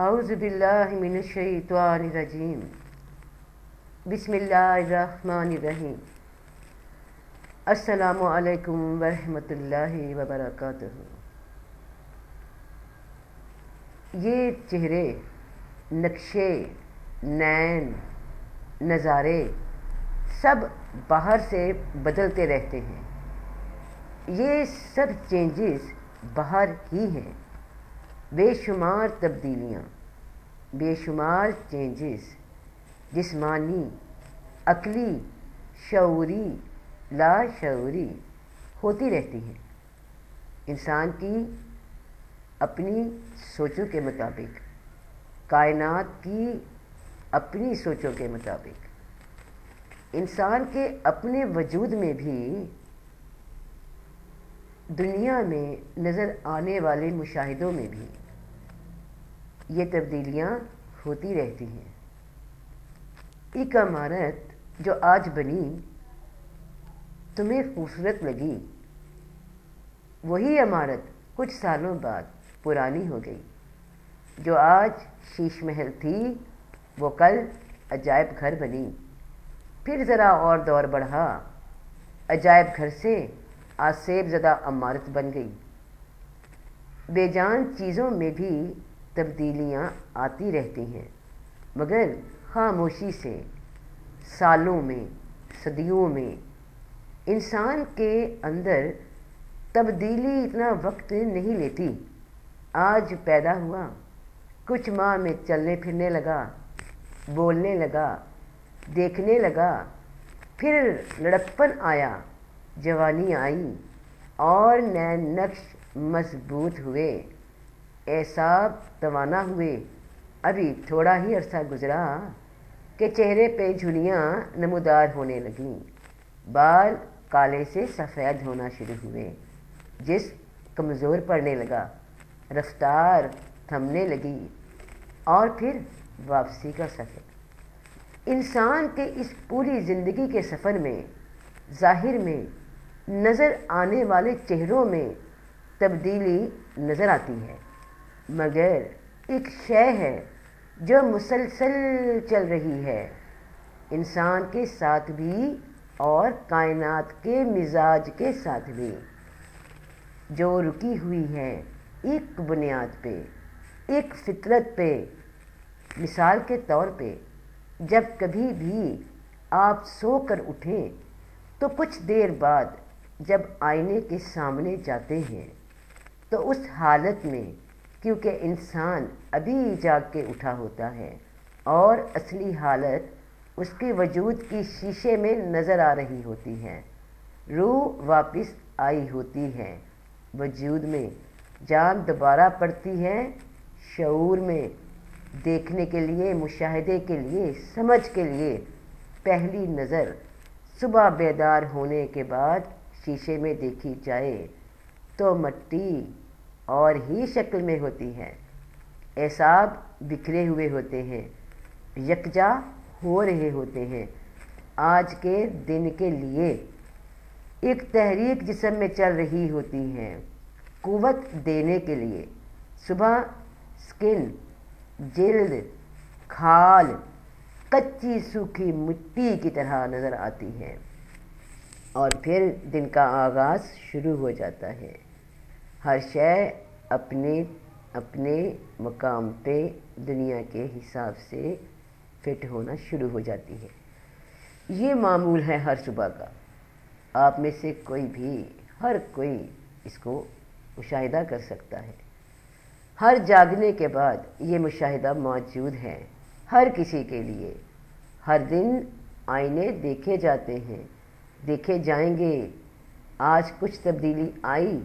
اعوذ باللہ من الشیطان الرجیم بسم اللہ الرحمن الرحیم السلام علیکم ورحمۃ اللہ وبرکاتہ۔ یہ چہرے، نقشے، نین، نظارے سب باہر سے بدلتے رہتے ہیں۔ یہ سب چینجز باہر ہی ہیں، بے شمار تبدیلیاں، بے شمار چینجز جسمانی، عقلی، شعوری، لاشعوری ہوتی رہتی ہیں، انسان کی اپنی سوچوں کے مطابق، کائنات کی اپنی سوچوں کے مطابق، انسان کے اپنے وجود میں بھی، دنیا میں نظر آنے والے مشاہدوں میں بھی یہ تبدیلیاں ہوتی رہتی ہیں۔ ایک عمارت جو آج بنی تمہیں خوبصورت لگی، وہی عمارت کچھ سالوں بعد پرانی ہو گئی۔ جو آج شیش محل تھی وہ کل عجائب گھر بنی، پھر ذرا اور دور بڑھا، عجائب گھر سے آسیب زدہ عمارت بن گئی۔ بے جان چیزوں میں بھی تبدیلیاں آتی رہتی ہیں، مگر خاموشی سے، سالوں میں، صدیوں میں۔ انسان کے اندر تبدیلی اتنا وقت نہیں لیتی۔ آج پیدا ہوا، کچھ ماہ میں چلنے پھرنے لگا، بولنے لگا، دیکھنے لگا، پھر لڑکپن آیا، جوانی آئی، اور نئے نقش مضبوط ہوئے، اعصاب توانا ہوئے۔ ابھی تھوڑا ہی عرصہ گزرا کہ چہرے پہ جھریاں نمودار ہونے لگیں، بال کالے سے سفید ہونا شروع ہوئے، جسم کمزور پڑنے لگا، رفتار تھمنے لگی، اور پھر واپسی کا سفر۔ انسان کے اس پوری زندگی کے سفر میں، ظاہر میں نظر آنے والے چہروں میں تبدیلی نظر آتی ہے، مگر ایک شے ہے جو مسلسل چل رہی ہے، انسان کے ساتھ بھی اور کائنات کے مزاج کے ساتھ بھی، جو رکی ہوئی ہے ایک بنیاد پہ، ایک فطرت پہ۔ مثال کے طور پہ، جب کبھی بھی آپ سو کر اٹھیں تو کچھ دیر بعد جب آئینے کے سامنے جاتے ہیں تو اس حالت میں، کیونکہ انسان ابھی جاگ کے اٹھا ہوتا ہے اور اصلی حالت اس کے وجود کی شیشے میں نظر آ رہی ہوتی ہے، روح واپس آئی ہوتی ہے وجود میں، جان دوبارہ پڑتی ہے شعور میں، دیکھنے کے لیے، مشاہدے کے لیے، سمجھ کے لیے۔ پہلی نظر صبح بیدار ہونے کے بعد شیشے میں دیکھی جائے تو مٹی اور ہی شکل میں ہوتی ہے، اعصاب بکھرے ہوئے ہوتے ہیں، یکجا ہو رہے ہوتے ہیں۔ آج کے دن کے لیے ایک تحریک جسم میں چل رہی ہوتی ہے، قوت دینے کے لیے۔ صبح سکن، جلد، کھال کچی سوکھی مٹی کی طرح نظر آتی ہے، اور پھر دن کا آغاز شروع ہو جاتا ہے۔ ہر شے اپنے اپنے مقام پہ دنیا کے حساب سے فٹ ہونا شروع ہو جاتی ہے۔ یہ معمول ہے ہر صبح کا۔ آپ میں سے کوئی بھی، ہر کوئی اس کو مشاہدہ کر سکتا ہے۔ ہر جاگنے کے بعد یہ مشاہدہ موجود ہے ہر کسی کے لیے۔ ہر دن آئینے دیکھے جاتے ہیں، دیکھے جائیں گے۔ آج کچھ تبدیلی آئی،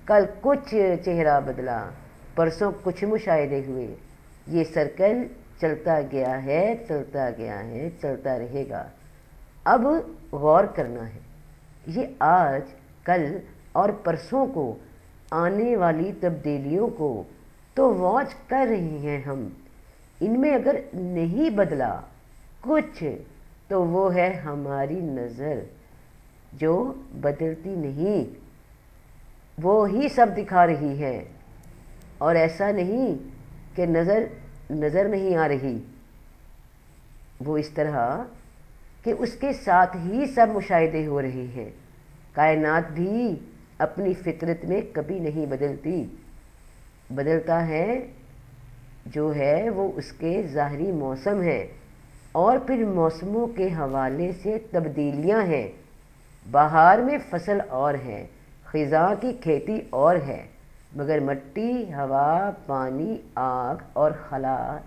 کل کچھ چہرہ بدلا، پرسوں کچھ مشاہدے ہوئے۔ یہ سرکل چلتا گیا ہے، چلتا گیا ہے، چلتا رہے گا۔ اب غور کرنا ہے، یہ آج، کل اور پرسوں کو آنے والی تبدیلیوں کو تو واچ کر رہے ہیں ہم۔ ان میں اگر نہیں بدلا کچھ تو وہ ہے ہماری نظر، جو بدلتی نہیں، وہ ہی سب دکھا رہی ہے۔ اور ایسا نہیں کہ نظر نظر نہیں آ رہی، وہ اس طرح کہ اس کے ساتھ ہی سب مشاہدے ہو رہے ہیں۔ کائنات بھی اپنی فطرت میں کبھی نہیں بدلتی، بدلتا ہے جو ہے وہ اس کے ظاہری موسم ہے، اور پھر موسموں کے حوالے سے تبدیلیاں ہیں۔ بہار میں فصل اور ہے، خزاں کی کھیتی اور ہے، مگر مٹی، ہوا، پانی، آگ اور خلا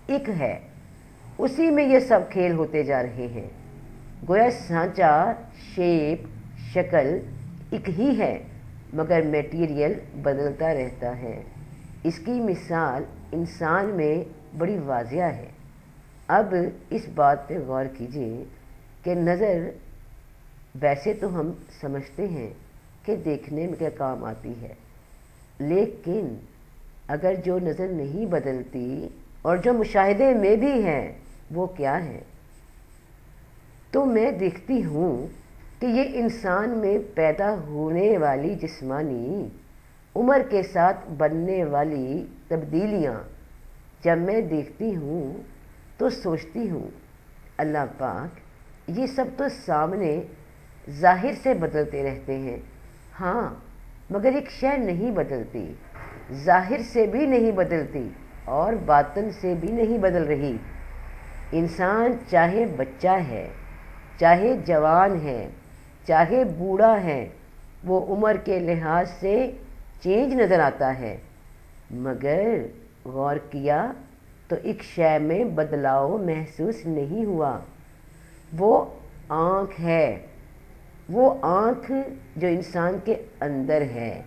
ایک ہے، اسی میں یہ سب کھیل ہوتے جا رہے ہیں۔ گویا سانچہ، شیپ، شکل ایک ہی ہے، مگر میٹیریل بدلتا رہتا ہے۔ اس کی مثال انسان میں بڑی واضح ہے۔ اب اس بات پہ غور کیجیے کہ نظر ویسے تو ہم سمجھتے ہیں کہ دیکھنے میں کیا کام آتی ہے، لیکن اگر جو نظر نہیں بدلتی اور جو مشاہدے میں بھی ہے وہ کیا ہے؟ تو میں دیکھتی ہوں کہ یہ انسان میں پیدا ہونے والی جسمانی عمر کے ساتھ بننے والی تبدیلیاں جب میں دیکھتی ہوں تو سوچتی ہوں اللہ پاک یہ سب تو سامنے ظاہر سے بدلتے رہتے ہیں، ہاں مگر ایک شے نہیں بدلتی، ظاہر سے بھی نہیں بدلتی اور باطن سے بھی نہیں بدل رہی۔ انسان چاہے بچہ ہے، چاہے جوان ہے، چاہے بوڑھا ہے، وہ عمر کے لحاظ سے چینج نظر آتا ہے، مگر غور کیا تو ایک شے میں بدلاؤ محسوس نہیں ہوا، وہ آنکھ ہے، وہ آنکھ جو انسان کے اندر ہے،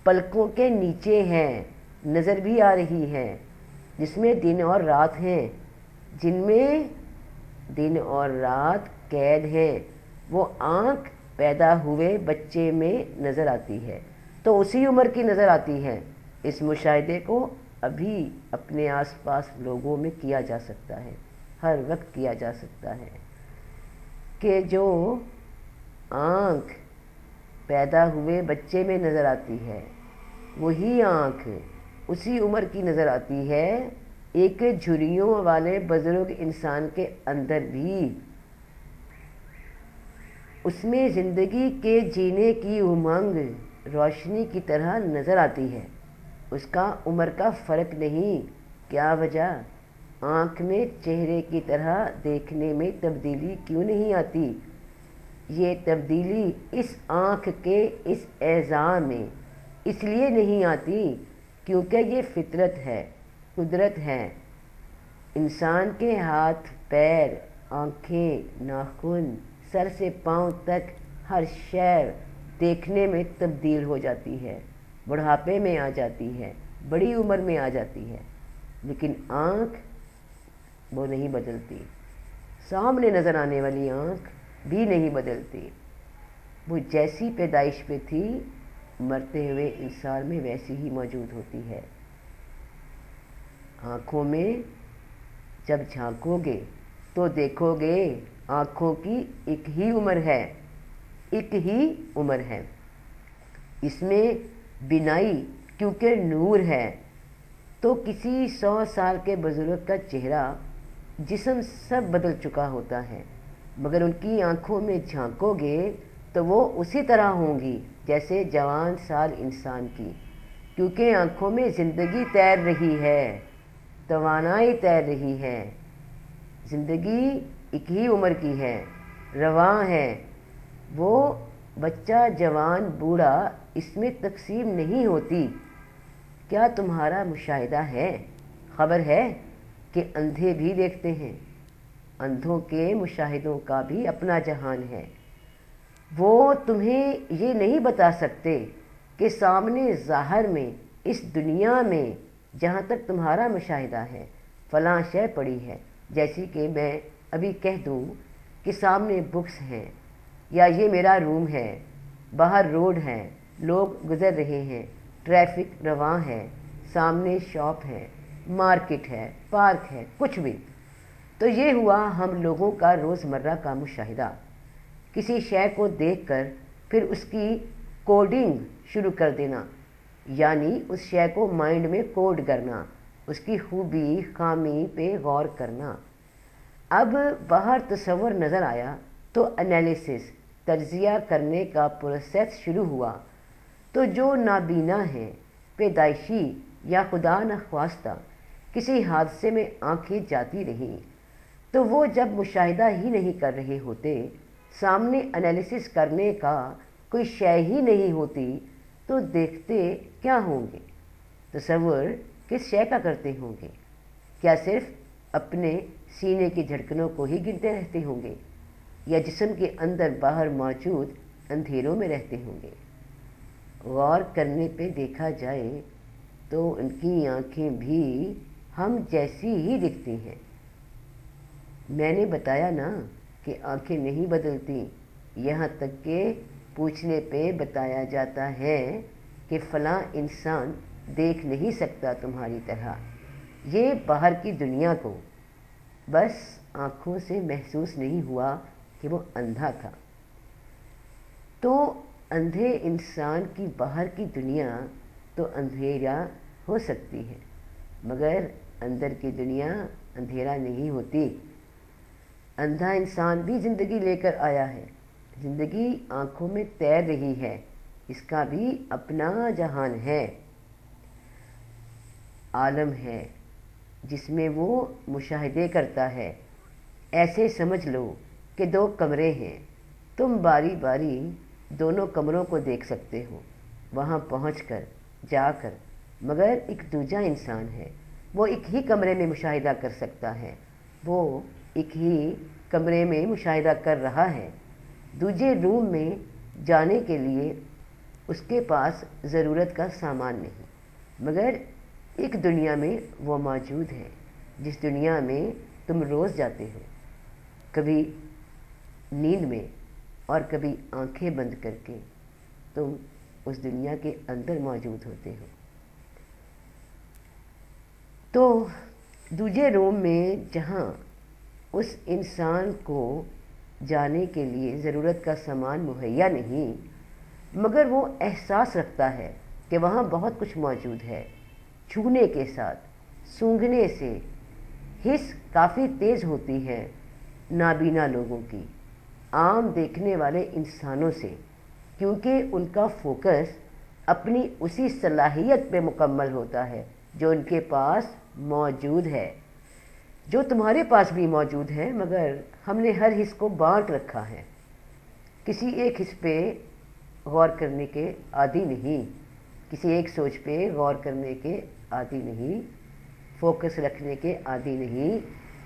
پلکوں کے نیچے ہے، نظر بھی آ رہی ہے، جس میں دن اور رات ہیں، جن میں دن اور رات قید ہیں، وہ آنکھ پیدا ہوئے بچے میں نظر آتی ہے تو اسی عمر کی نظر آتی ہے۔ اس مشاہدے کو ابھی اپنے آس پاس لوگوں میں کیا جا سکتا ہے، ہر وقت کیا جا سکتا ہے کہ جو آنکھ پیدا ہوئے بچے میں نظر آتی ہے وہی آنکھ اسی عمر کی نظر آتی ہے ایک جھریوں والے بزرگ انسان کے اندر بھی۔ اس میں زندگی کے جینے کی امنگ روشنی کی طرح نظر آتی ہے، اس کا عمر کا فرق نہیں۔ کیا وجہ؟ آنکھ میں چہرے کی طرح دیکھنے میں تبدیلی کیوں نہیں آتی؟ یہ تبدیلی اس آنکھ کے اس اعضاء میں اس لیے نہیں آتی کیونکہ یہ فطرت ہے، قدرت ہے۔ انسان کے ہاتھ، پیر، آنکھیں، ناخن، سر سے پاؤں تک ہر شے دیکھنے میں تبدیل ہو جاتی ہے، بڑھاپے میں آ جاتی ہے، بڑی عمر میں آ جاتی ہے، لیکن آنکھ وہ نہیں بدلتی، سامنے نظر آنے والی آنکھ بھی نہیں بدلتی، وہ جیسی پیدائش پہ تھی مرتے ہوئے انسان میں ویسی ہی موجود ہوتی ہے۔ آنکھوں میں جب جھانکو گے تو دیکھو گے آنکھوں کی ایک ہی عمر ہے، ایک ہی عمر ہے۔ اس میں بینائی کیونکہ نور ہے تو کسی 100 سال کے بزرگ کا چہرہ، جسم سب بدل چکا ہوتا ہے، مگر ان کی آنکھوں میں جھانکو گے تو وہ اسی طرح ہوں گی جیسے جوان سال انسان کی، کیونکہ آنکھوں میں زندگی تیر رہی ہے، توانائی تیر رہی ہے۔ زندگی ایک ہی عمر کی ہے، رواں ہے، وہ بچہ، جوان، بوڑھا اس میں تقسیم نہیں ہوتی۔ کیا تمہارا مشاہدہ ہے؟ خبر ہے کہ اندھے بھی دیکھتے ہیں، اندھوں کے مشاہدوں کا بھی اپنا جہان ہے، وہ تمہیں یہ نہیں بتا سکتے کہ سامنے ظاہر میں اس دنیا میں جہاں تک تمہارا مشاہدہ ہے فلاں شے پڑی ہے، جیسی کہ میں ابھی کہہ دوں کہ سامنے بکس ہیں یا یہ میرا روم ہے، باہر روڈ ہے، لوگ گزر رہے ہیں، ٹریفک رواں ہے، سامنے شاپ ہے، مارکیٹ ہے، پارک ہے، کچھ بھی۔ تو یہ ہوا ہم لوگوں کا روزمرہ کا مشاہدہ۔ کسی شے کو دیکھ کر پھر اس کی کوڈنگ شروع کر دینا، یعنی اس شے کو مائنڈ میں کوڈ کرنا، اس کی خوبی خامی پہ غور کرنا۔ اب باہر تصور نظر آیا تو انالیسس تجزیہ کرنے کا پروسیس شروع ہوا، تو جو نابینا ہے، پیدائشی یا خدا نخواستہ کسی حادثے میں آنکھیں جاتی رہیں، تو وہ جب مشاہدہ ہی نہیں کر رہے ہوتے، سامنے انالیسس کرنے کا کوئی شے ہی نہیں ہوتی، تو دیکھتے کیا ہوں گے؟ تصور کس شے کا کرتے ہوں گے؟ کیا صرف اپنے سینے کی دھڑکنوں کو ہی گنتے رہتے ہوں گے، یا جسم کے اندر باہر موجود اندھیروں میں رہتے ہوں گے؟ غور کرنے پہ دیکھا جائے تو ان کی آنکھیں بھی ہم جیسی ہی دکھتی ہیں۔ میں نے بتایا نا کہ آنکھیں نہیں بدلتی، یہاں تک کہ پوچھنے پہ بتایا جاتا ہے کہ فلاں انسان دیکھ نہیں سکتا تمہاری طرح، یہ باہر کی دنیا کو بس آنکھوں سے محسوس نہیں ہوا کہ وہ اندھا تھا۔ تو اندھے انسان کی باہر کی دنیا تو اندھیرا ہو سکتی ہے، مگر اندر کی دنیا اندھیرا نہیں ہوتی۔ اندھا انسان بھی زندگی لے کر آیا ہے، زندگی آنکھوں میں تیر رہی ہے، اس کا بھی اپنا جہان ہے، عالم ہے جس میں وہ مشاہدے کرتا ہے۔ ایسے سمجھ لو کہ دو کمرے ہیں، تم باری باری دونوں کمروں کو دیکھ سکتے ہو وہاں پہنچ کر، جا کر، مگر ایک دوجا انسان ہے، وہ ایک ہی کمرے میں مشاہدہ کر سکتا ہے، وہ ایک ہی کمرے میں مشاہدہ کر رہا ہے۔ دوسرے روم میں جانے کے لیے اس کے پاس ضرورت کا سامان نہیں، مگر ایک دنیا میں وہ موجود ہے جس دنیا میں تم روز جاتے ہو، کبھی نیند میں اور کبھی آنکھیں بند کر کے تم اس دنیا کے اندر موجود ہوتے ہو۔ تو دوسرے روم میں جہاں اس انسان کو جانے کے لیے ضرورت کا سامان مہیا نہیں، مگر وہ احساس رکھتا ہے کہ وہاں بہت کچھ موجود ہے، چھونے کے ساتھ، سونگھنے سے حس کافی تیز ہوتی ہے نابینا لوگوں کی، عام دیکھنے والے انسانوں سے، کیونکہ ان کا فوکس اپنی اسی صلاحیت پہ مکمل ہوتا ہے جو ان کے پاس موجود ہے، جو تمہارے پاس بھی موجود ہے، مگر ہم نے ہر حص کو بانٹ رکھا ہے، کسی ایک حص پہ غور کرنے کے عادی نہیں، کسی ایک سوچ پہ غور کرنے کے عادی نہیں، فوکس رکھنے کے عادی نہیں،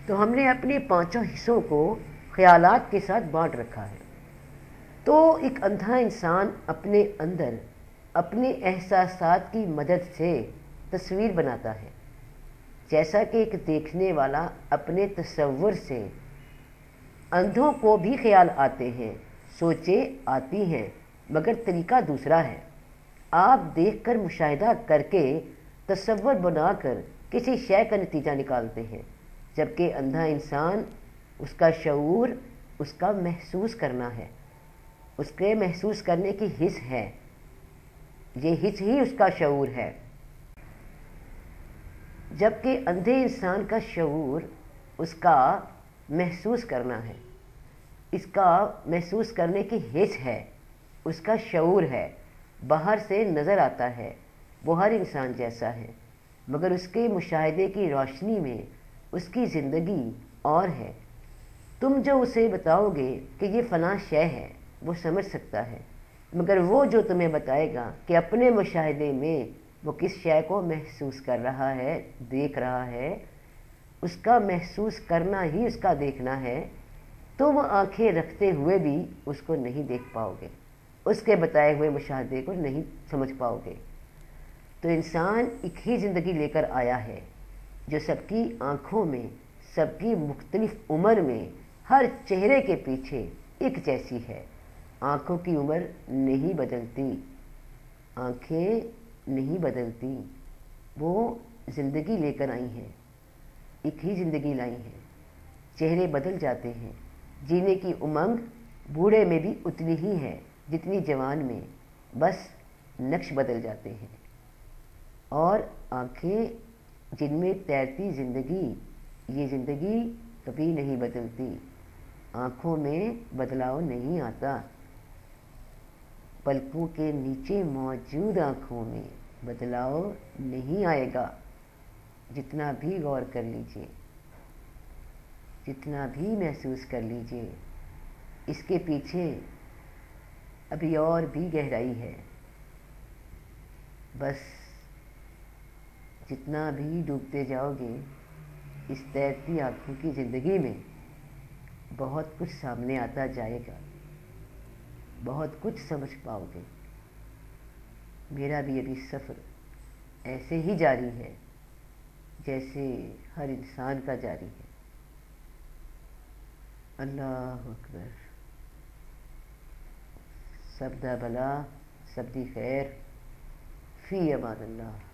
تو ہم نے اپنے پانچوں حصوں کو خیالات کے ساتھ بانٹ رکھا ہے۔ تو ایک اندھا انسان اپنے اندر اپنے احساسات کی مدد سے تصویر بناتا ہے، جیسا کہ ایک دیکھنے والا اپنے تصور سے اندھوں کو بھی خیال آتے ہیں، سوچیں آتی ہیں، مگر طریقہ دوسرا ہے۔ آپ دیکھ کر، مشاہدہ کر کے، تصور بنا کر کسی شے کا نتیجہ نکالتے ہیں، جبکہ اندھا انسان، اس کا شعور اس کا محسوس کرنا ہے، اس کے محسوس کرنے کی حس ہے، یہ حس ہی اس کا شعور ہے، جبکہ اندھے انسان کا شعور اس کا محسوس کرنا ہے، اس کا محسوس کرنے کی حس ہے، اس کا شعور ہے، باہر سے نظر آتا ہے، وہ ہر انسان جیسا ہے، مگر اس کے مشاہدے کی روشنی میں اس کی زندگی اور ہے۔ تم جو اسے بتاؤ گے کہ یہ فلاں شے ہے، وہ سمجھ سکتا ہے، مگر وہ جو تمہیں بتائے گا کہ اپنے مشاہدے میں وہ کس شے کو محسوس کر رہا ہے، دیکھ رہا ہے، اس کا محسوس کرنا ہی اس کا دیکھنا ہے، تم آنکھیں رکھتے ہوئے بھی اس کو نہیں دیکھ پاؤ گے، اس کے بتائے ہوئے مشاہدے کو نہیں سمجھ پاؤ گے۔ تو انسان ایک ہی زندگی لے کر آیا ہے جو سب کی آنکھوں میں، سب کی مختلف عمر میں، ہر چہرے کے پیچھے ایک جیسی ہے۔ آنکھوں کی عمر نہیں بدلتی، آنکھیں نہیں بدلتی، وہ زندگی لے کر آئی ہیں، ایک ہی زندگی لائی ہیں، چہرے بدل جاتے ہیں، جینے کی امنگ بوڑھے میں بھی اتنی ہی ہے جتنی جوان میں، بس نقش بدل جاتے ہیں، اور آنکھیں جن میں تیرتی زندگی، یہ زندگی کبھی نہیں بدلتی، آنکھوں میں بدلاؤ نہیں آتا، پلکوں کے نیچے موجود آنکھوں میں بدلاؤ نہیں آئے گا، جتنا بھی غور کر لیجئے، جتنا بھی محسوس کر لیجئے، اس کے پیچھے ابھی اور بھی گہرائی ہے، بس جتنا بھی ڈوبتے جاؤ گے اس تیرتی آنکھوں کی زندگی میں بہت کچھ سامنے آتا جائے گا، بہت کچھ سمجھ پاؤ گے۔ میرا بھی ابھی سفر ایسے ہی جاری ہے جیسے ہر انسان کا جاری ہے۔ اللہ اکبر، سب دا بلا، سب دی خیر، فی امان اللہ۔